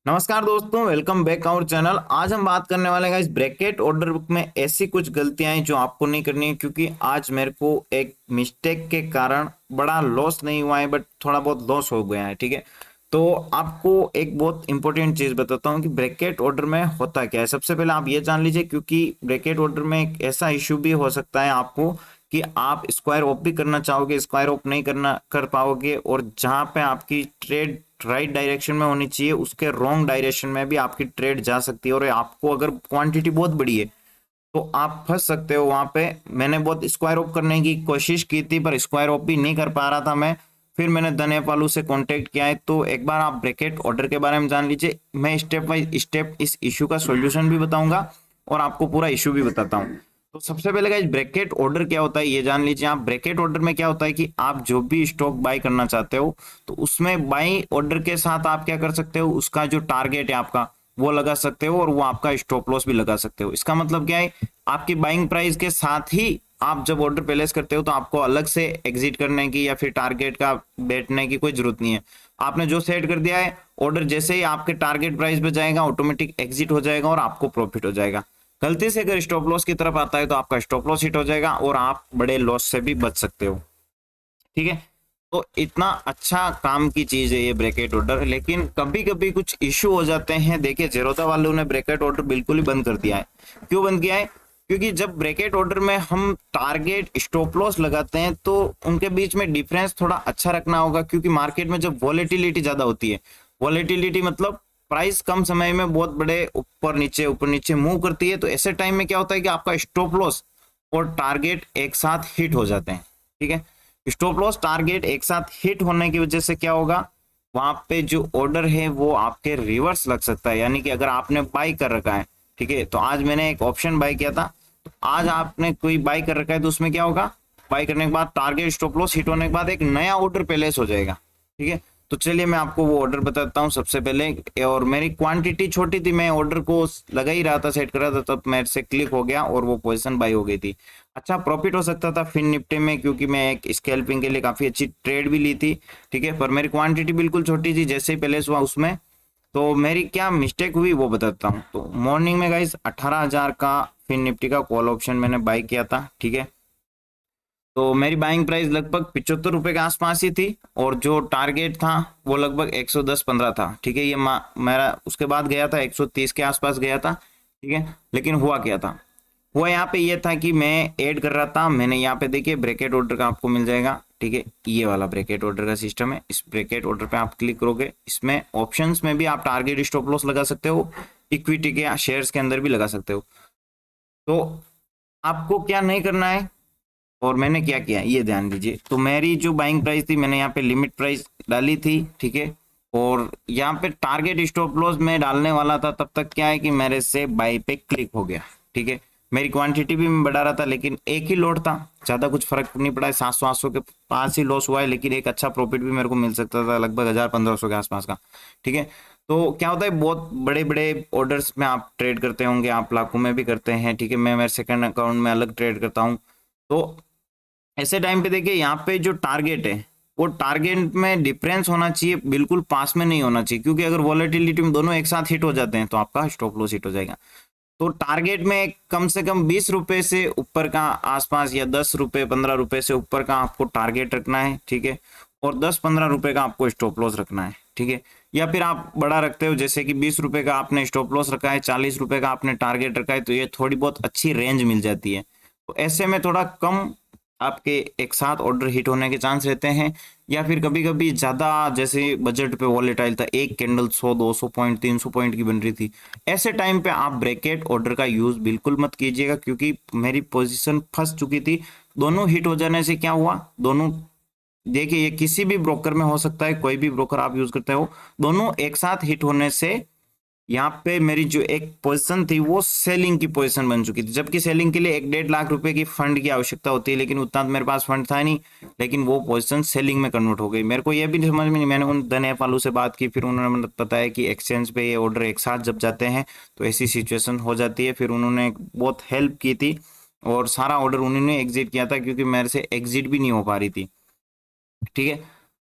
नमस्कार दोस्तों, welcome back our channel. आज हम बात करने वाले हैं इस ब्रैकेट ऑर्डर बुक में ऐसी कुछ गलतियां हैं जो आपको नहीं करनी है, क्योंकि आज मेरे को एक मिस्टेक के कारण बड़ा लॉस नहीं हुआ है, बट थोड़ा बहुत लॉस हो गया है। ठीक है, तो आपको एक बहुत इंपॉर्टेंट चीज बताता हूँ कि ब्रैकेट ऑर्डर में होता क्या है। सबसे पहले आप ये जान लीजिए, क्योंकि ब्रैकेट ऑर्डर में एक ऐसा इश्यू भी हो सकता है आपको कि आप स्क्वायर ऑफ भी करना चाहोगे, स्क्वायर ऑफ नहीं करना कर पाओगे, और जहां पे आपकी ट्रेड राइट डायरेक्शन में होनी चाहिए उसके रॉन्ग डायरेक्शन में भी आपकी ट्रेड जा सकती है, और आपको अगर क्वांटिटी बहुत बड़ी है तो आप फंस सकते हो वहां पे। मैंने बहुत स्क्वायर ऑफ करने की कोशिश की थी, पर स्क्वायर ऑफ भी नहीं कर पा रहा था मैं। फिर मैंने धन पालू से कांटेक्ट किया है, तो एक बार आप ब्रैकेट ऑर्डर के बारे में जान लीजिए। मैं स्टेप बाय स्टेप इस इश्यू का सॉल्यूशन भी बताऊंगा और आपको पूरा इश्यू भी बताता हूँ। तो सबसे पहले गाइस, ब्रैकेट ऑर्डर क्या होता है ये जान लीजिए आप। ब्रैकेट ऑर्डर में क्या होता है कि आप जो भी स्टॉक बाय करना चाहते हो, तो उसमें बाई ऑर्डर के साथ आप क्या कर सकते हो, उसका जो टारगेट है आपका वो लगा सकते हो, और वो आपका स्टॉप लॉस भी लगा सकते हो। इसका मतलब क्या है, आपकी बाइंग प्राइस के साथ ही आप जब ऑर्डर प्लेस करते हो तो आपको अलग से एग्जिट करने की या फिर टारगेट का बैठने की कोई जरूरत नहीं है। आपने जो सेट कर दिया है ऑर्डर, जैसे ही आपके टारगेट प्राइस पे जाएगा ऑटोमेटिक एग्जिट हो जाएगा और आपको प्रॉफिट हो जाएगा। गलती से अगर स्टॉप लॉस की तरफ आता है तो आपका स्टॉप लॉस हिट हो जाएगा और आप बड़े लॉस से भी बच सकते हो। ठीक है, तो इतना अच्छा काम की चीज है ये ब्रैकेट ऑर्डर। लेकिन कभी कभी कुछ इश्यू हो जाते हैं। देखिए, जेरोधा वालों ने ब्रैकेट ऑर्डर बिल्कुल ही बंद कर दिया है। क्यों बंद किया है? क्योंकि जब ब्रैकेट ऑर्डर में हम टारगेट स्टॉप लॉस लगाते हैं तो उनके बीच में डिफरेंस थोड़ा अच्छा रखना होगा, क्योंकि मार्केट में जब वॉलेटिलिटी ज्यादा होती है, वॉलेटिलिटी मतलब प्राइस कम समय में बहुत बड़े ऊपर नीचे मूव करती है, तो ऐसे टाइम में क्या होता है कि आपका स्टॉप लॉस और टारगेट एक साथ हिट हो जाते हैं। ठीक है, स्टॉप लॉस टारगेट एक साथ हिट होने की वजह से क्या होगा, वहां पे जो ऑर्डर है वो आपके रिवर्स लग सकता है। यानी कि अगर आपने बाई कर रखा है, ठीक है, तो आज मैंने एक ऑप्शन बाई किया था, तो आज आपने कोई बाई कर रखा है तो उसमें क्या होगा, बाई करने के बाद टारगेट स्टॉप लॉस हिट होने के बाद एक नया ऑर्डर प्लेस हो जाएगा। ठीक है, तो चलिए मैं आपको वो ऑर्डर बताता हूँ सबसे पहले। और मेरी क्वांटिटी छोटी थी, मैं ऑर्डर को लगा ही रहा था, सेट कर रहा था, तब मेरे से क्लिक हो गया और वो पोजीशन बाई हो गई थी। अच्छा प्रॉफिट हो सकता था फिन निफ्टी में, क्योंकि मैं एक स्कैल्पिंग के लिए काफी अच्छी ट्रेड भी ली थी। ठीक है, पर मेरी क्वांटिटी बिल्कुल छोटी थी। जैसे ही प्लेस हुआ उसमें, तो मेरी क्या मिस्टेक हुई वो बताता हूँ। तो मॉर्निंग में गाइस 18,000 का फिन निफ्टी का कॉल ऑप्शन मैंने बाई किया था। ठीक है, तो मेरी बाइंग प्राइस लगभग 75 रुपए के आसपास ही थी, और जो टारगेट था वो लगभग 110-15 था। ठीक है, ये मेरा उसके बाद गया था 130 के आसपास गया था। ठीक है, लेकिन हुआ क्या था, हुआ यहाँ पे ये था कि मैं ऐड कर रहा था। मैंने यहाँ पे देखिए ब्रैकेट ऑर्डर का आपको मिल जाएगा। ठीक है, ये वाला ब्रैकेट ऑर्डर का सिस्टम है। इस ब्रैकेट ऑर्डर पे आप क्लिक करोगे, इसमें ऑप्शंस में भी आप टारगेट स्टॉप लॉस लगा सकते हो, इक्विटी के शेयर्स के अंदर भी लगा सकते हो। तो आपको क्या नहीं करना है और मैंने क्या किया ये ध्यान दीजिए। तो मेरी जो बाइंग प्राइस थी मैंने यहाँ पे लिमिट प्राइस डाली थी। ठीक है, और यहाँ पे टारगेट स्टॉप लॉस मैं डालने वाला था, तब तक क्या है कि मेरे से बाई पे क्लिक हो गया। ठीक है, मेरी क्वांटिटी भी मैं बढ़ा रहा था, लेकिन एक ही लॉट था, ज्यादा कुछ फर्क नहीं पड़ा है। 700-800 के पास ही लॉस हुआ है, लेकिन एक अच्छा प्रॉफिट भी मेरे को मिल सकता था, लगभग 1,000-1,500 के आसपास का। ठीक है, तो क्या होता है, बहुत बड़े बड़े ऑर्डर्स में आप ट्रेड करते होंगे, आप लाखों में भी करते हैं। ठीक है, मैं मेरे सेकंड अकाउंट में अलग ट्रेड करता हूँ। तो ऐसे टाइम पे देखिए, यहाँ पे जो टारगेट है वो टारगेट में डिफरेंस होना चाहिए, बिल्कुल पास में नहीं होना चाहिए, क्योंकि अगर वॉलेटिलिटी में दोनों एक साथ हिट हो जाते हैं तो आपका स्टॉप लॉस हिट हो जाएगा। तो टारगेट में कम से कम 20 रुपए से ऊपर का आसपास, या 10 रुपए 15 रुपए से ऊपर का आपको टारगेट रखना है। ठीक है, और 10-15 रुपए का आपको स्टॉप लॉस रखना है। ठीक है, या फिर आप बड़ा रखते हो, जैसे कि 20 रुपए का आपने स्टॉप लॉस रखा है, 40 रुपए का आपने टारगेट रखा है, तो ये थोड़ी बहुत अच्छी रेंज मिल जाती है। तो ऐसे में थोड़ा कम आपके एक साथ ऑर्डर हिट होने के चांस रहते हैं। या फिर कभी कभी ज्यादा, जैसे बजट पे वॉलेटाइल था, एक कैंडल 100-200 पॉइंट 300 पॉइंट की बन रही थी, ऐसे टाइम पे आप ब्रैकेट ऑर्डर का यूज बिल्कुल मत कीजिएगा, क्योंकि मेरी पोजीशन फंस चुकी थी। दोनों हिट हो जाने से क्या हुआ, दोनों, देखिए ये किसी भी ब्रोकर में हो सकता है, कोई भी ब्रोकर आप यूज करते हो, दोनों एक साथ हिट होने से यहाँ पे मेरी जो एक पोजीशन थी वो सेलिंग की पोजीशन बन चुकी थी। जबकि सेलिंग के लिए 1-1.5 लाख रुपए की फंड की आवश्यकता होती है, लेकिन उतना तो मेरे पास फंड था नहीं। लेकिन वो पोजीशन सेलिंग में कन्वर्ट हो गई। मेरे को ये भी नहीं समझ में नहीं, मैंने उन धन वालों से बात की, फिर उन्होंने बताया कि एक्सचेंज पे ये ऑर्डर एक साथ जब जाते हैं तो ऐसी सिचुएशन हो जाती है। फिर उन्होंने बहुत हेल्प की थी और सारा ऑर्डर उन्होंने एग्जिट किया था, क्योंकि मेरे से एग्जिट भी नहीं हो पा रही थी। ठीक है,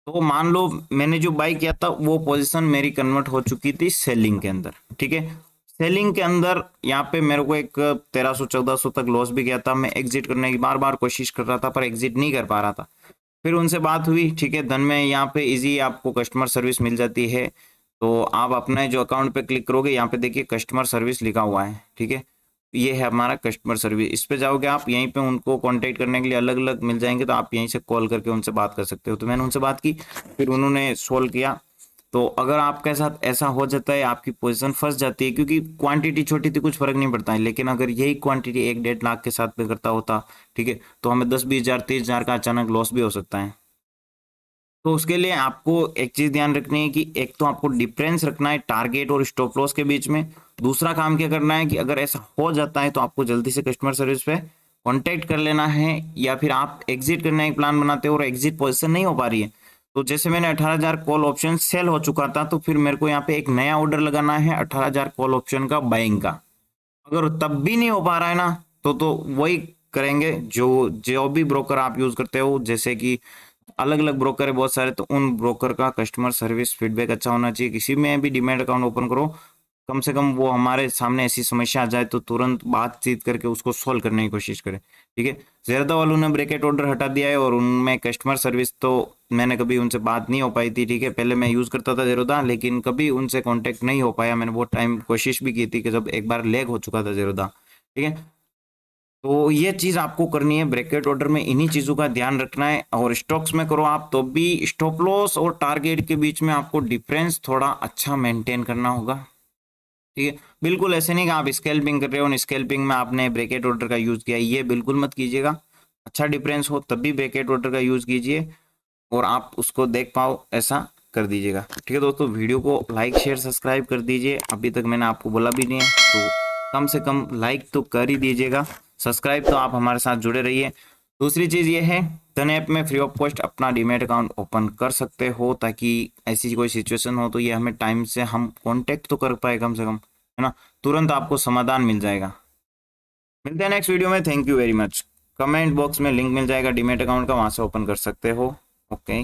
तो मान लो मैंने जो बाई किया था वो पोजीशन मेरी कन्वर्ट हो चुकी थी सेलिंग के अंदर, ठीक है। सेलिंग के अंदर यहाँ पे मेरे को एक 1300-1400 तक लॉस भी गया था। मैं एग्जिट करने की बार बार कोशिश कर रहा था पर एग्जिट नहीं कर पा रहा था। फिर उनसे बात हुई, ठीक है। धन में यहाँ पे इजी आपको कस्टमर सर्विस मिल जाती है। तो आप अपने जो अकाउंट पे क्लिक करोगे, यहाँ पे देखिए कस्टमर सर्विस लिखा हुआ है, ठीक है। ये है हमारा कस्टमर सर्विस। इस पे जाओगे आप, यहीं पे उनको कांटेक्ट करने के लिए अलग अलग मिल जाएंगे, तो आप यहीं से कॉल करके उनसे बात कर सकते हो। तो मैंने उनसे बात की, फिर उन्होंने सोल्व किया। तो अगर आपके साथ ऐसा हो जाता है, आपकी पोजीशन फंस जाती है, क्योंकि क्वांटिटी छोटी थी कुछ फर्क नहीं पड़ता है, लेकिन अगर यही क्वांटिटी 1-1.5 लाख के साथ में करता होता, ठीक है, तो हमें 10-20 हज़ार 30 हज़ार का अचानक लॉस भी हो सकता है। तो उसके लिए आपको एक चीज ध्यान रखनी है कि एक तो आपको डिफरेंस रखना है टारगेट और स्टॉप लॉस के बीच में। दूसरा काम क्या करना है कि अगर ऐसा हो जाता है तो आपको जल्दी से कस्टमर सर्विस पे कांटेक्ट कर लेना है, या फिर आप एग्जिट करने का प्लान बनाते हो और एग्जिट पोजीशन नहीं हो पा रही है। तो जैसे मैंने 18,000 कॉल ऑप्शन सेल हो चुका था, तो फिर मेरे को यहाँ पे एक नया ऑर्डर लगाना है 18,000 कॉल ऑप्शन का बाइंग का। अगर तब भी नहीं हो पा रहा है ना, तो वही करेंगे जो जो भी ब्रोकर आप यूज करते हो। जैसे कि अलग अलग ब्रोकर है बहुत सारे, तो उन ब्रोकर का कस्टमर सर्विस फीडबैक अच्छा होना चाहिए। किसी में भी डीमैट अकाउंट ओपन करो, कम से कम वो हमारे सामने ऐसी समस्या आ जाए तो तुरंत बातचीत करके उसको सोल्व करने की कोशिश करें, ठीक है। ज़ेरोधा वालों ने ब्रैकेट ऑर्डर हटा दिया है, और उनमें कस्टमर सर्विस तो मैंने कभी उनसे बात नहीं हो पाई थी, ठीक है। पहले मैं यूज़ करता था ज़ेरोधा, लेकिन कभी उनसे कॉन्टेक्ट नहीं हो पाया। मैंने बहुत टाइम कोशिश भी की थी कि जब एक बार लैग हो चुका था ज़ेरोधा, ठीक है। तो ये चीज आपको करनी है, ब्रैकेट ऑर्डर में इन्हीं चीजों का ध्यान रखना है। और स्टॉक्स में करो आप तो भी स्टॉप लॉस और टारगेट के बीच में आपको डिफरेंस थोड़ा अच्छा मेंटेन करना होगा, ठीक है। बिल्कुल ऐसे नहीं कि आप स्कैल्पिंग कर रहे हो और स्कैल्पिंग में आपने ब्रैकेट ऑर्डर का यूज किया, ये बिल्कुल मत कीजिएगा। अच्छा डिफरेंस हो तब भी ब्रैकेट ऑर्डर का यूज कीजिए, और आप उसको देख पाओ ऐसा कर दीजिएगा, ठीक है दोस्तों। वीडियो को लाइक शेयर सब्सक्राइब कर दीजिए। अभी तक मैंने आपको बोला भी नहीं है, तो कम से कम लाइक तो कर ही दीजिएगा। सब्सक्राइब तो आप हमारे साथ जुड़े रहिए। दूसरी चीज़ ये है, धन ऐप में फ्री ऑफ कॉस्ट अपना डीमैट अकाउंट ओपन कर सकते हो, ताकि ऐसी कोई सिचुएशन हो तो ये हमें टाइम से हम कांटेक्ट तो कर पाए कम से कम, है ना। तुरंत आपको समाधान मिल जाएगा। मिलते हैं नेक्स्ट वीडियो में। Thank you very much. Comment box में लिंक मिल जाएगा डीमैट अकाउंट का, वहां से ओपन कर सकते हो। ओके।